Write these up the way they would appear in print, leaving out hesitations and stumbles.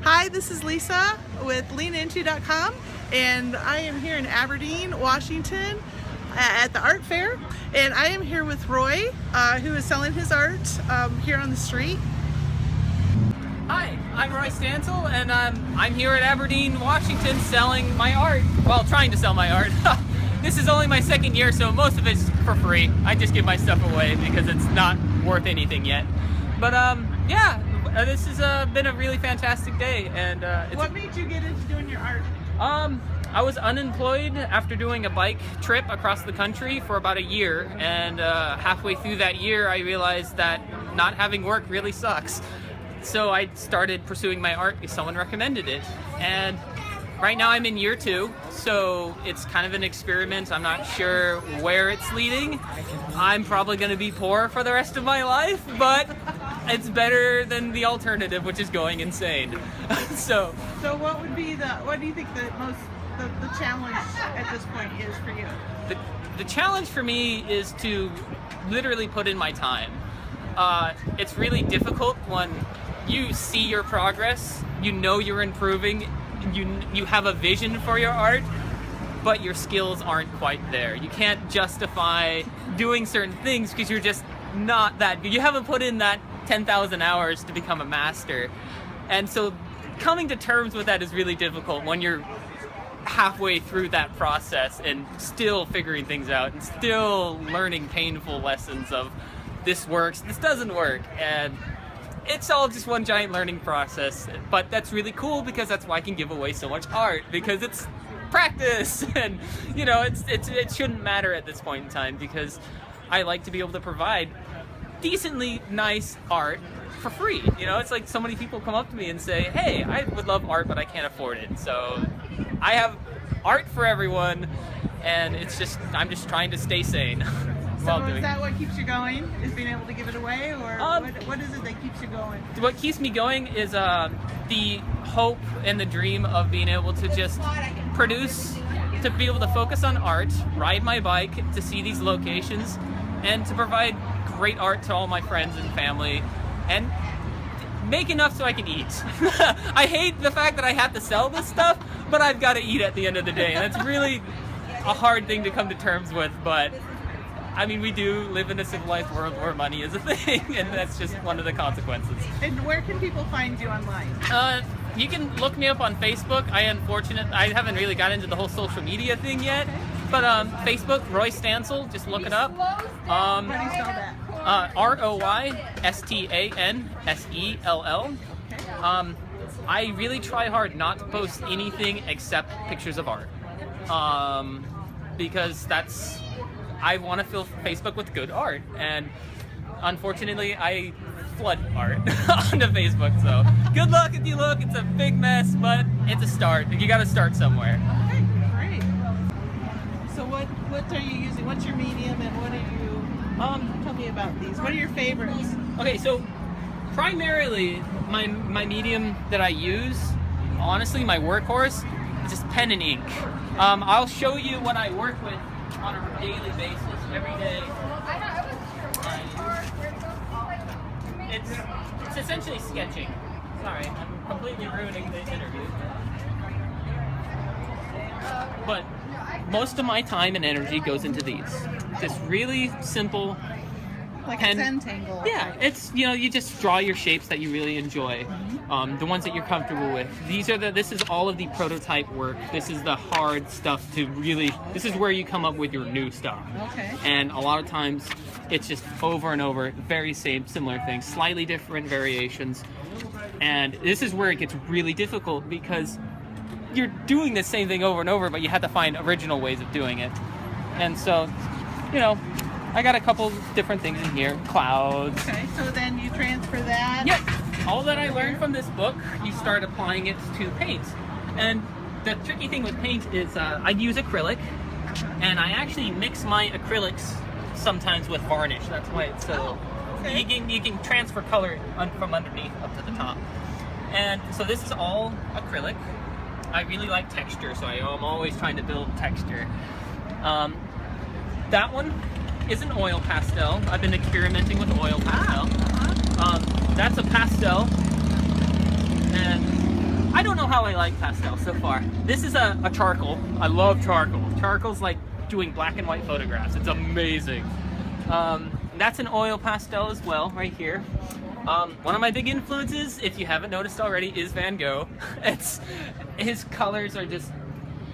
Hi, this is Lisa with leaninto.com, and I am here in Aberdeen, Washington at the art fair, and I am here with Roy, who is selling his art here on the street. Hi, I'm Roy Stansell, and I'm here at Aberdeen, Washington selling my art. Well, trying to sell my art. This is only my second year, so most of it's for free. I just give my stuff away because it's not worth anything yet. But yeah, this has been a really fantastic day. And what made you get into doing your art? I was unemployed after doing a bike trip across the country for about a year, and halfway through that year I realized that not having work really sucks. So I started pursuing my art because someone recommended it, and right now I'm in year 2, so it's kind of an experiment. I'm not sure where it's leading. I'm probably going to be poor for the rest of my life, but it's better than the alternative, which is going insane. So what do you think the challenge at this point is for you? The challenge for me is to literally put in my time. It's really difficult when you see your progress, you know you're improving, you have a vision for your art, but your skills aren't quite there. You can't justify doing certain things because you're just not that good. You haven't put in that 10,000 hours to become a master. And so coming to terms with that is really difficult when you're halfway through that process and still figuring things out and still learning painful lessons of this works, this doesn't work, and it's all just one giant learning process. But that's really cool because that's why I can give away so much art, because it's practice, and you know, it shouldn't matter at this point in time because I like to be able to provide decently nice art for free. You know, it's like so many people come up to me and say, hey, I would love art but I can't afford it. So I have art for everyone, and I'm just trying to stay sane. So is that what keeps you going? Is being able to give it away, or what is it that keeps you going? What keeps me going is the hope and the dream of being able to just produce, to be able to focus on art, ride my bike to see these locations, and to provide great art to all my friends and family, and make enough so I can eat. I hate the fact that I have to sell this stuff, but I've got to eat at the end of the day, and it's really a hard thing to come to terms with, but I mean, we do live in a civilized world where money is a thing, and that's just one of the consequences. And where can people find you online? You can look me up on Facebook. I haven't really got into the whole social media thing yet, but Facebook, Roy Stansell, just look it up. How do you spell that? RoyStansell. I really try hard not to post anything except pictures of art, because I want to fill Facebook with good art, and unfortunately I flood art onto Facebook, so good luck if you look. It's a big mess, but it's a start. You got to start somewhere. Okay, great. So what are you using? What's your medium, and what are you, tell me about these. What are your favorites? Okay, so primarily my medium that I use, honestly, my workhorse, is just pen and ink. I'll show you what I work with on a daily basis, every day. It's essentially sketching. Sorry, I'm completely ruining the interview. But most of my time and energy goes into these. Just really simple like pen. A Zentangle. Yeah, it's, you know, you just draw your shapes that you really enjoy, the ones that you're comfortable with. This is all of the prototype work. This is the hard stuff this is where you come up with your new stuff. Okay. And a lot of times it's just over and over, very similar things, slightly different variations. And this is where it gets really difficult because you're doing the same thing over and over, but you have to find original ways of doing it. And so, you know, I got a couple different things in here. Clouds. Okay, so then you transfer that? Yep. All that I learned from this book, you start applying it to paint. And the tricky thing with paint is I use acrylic, and I actually mix my acrylics sometimes with varnish. That's why it's so... Okay. You can transfer color from underneath up to the top. And so this is all acrylic. I really like texture, so I'm always trying to build texture. That one is an oil pastel. I've been experimenting with oil pastel. That's a pastel, and I don't know how I like pastel so far. This is a charcoal. I love charcoal. Charcoal's like doing black and white photographs. It's amazing. That's an oil pastel as well, right here. One of my big influences, if you haven't noticed already, is Van Gogh. His colors are just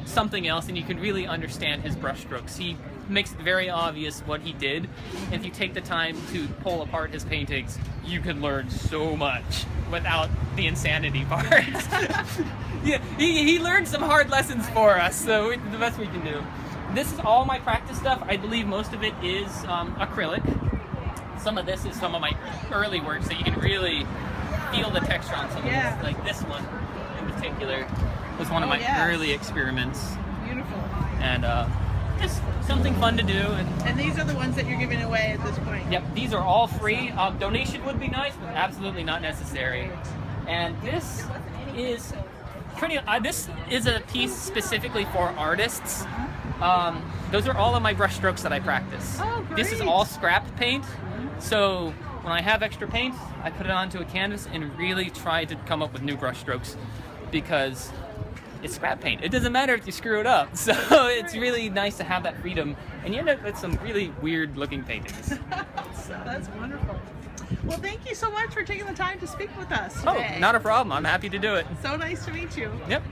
something else, and you can really understand his brushstrokes. He makes it very obvious what he did. If you take the time to pull apart his paintings, you can learn so much without the insanity part. Yeah, he learned some hard lessons for us, so the best we can do. This is all my practice stuff. I believe most of it is acrylic. Some of this is some of my early work, so you can really feel the texture on some of this. Like this one in particular was one of my early experiments. Beautiful. And just something fun to do. And these are the ones that you're giving away at this point. Yep, these are all free. Donation would be nice, but absolutely not necessary. And this is pretty. This is a piece specifically for artists. Those are all of my brush strokes that I practice. Oh, great. This is all scrap paint. So when I have extra paint, I put it onto a canvas and really try to come up with new brush strokes, because it's scrap paint. It doesn't matter if you screw it up. So it's really nice to have that freedom, and you end up with some really weird looking paintings. That's wonderful. Well, thank you so much for taking the time to speak with us today. Oh, not a problem. I'm happy to do it. So nice to meet you. Yep.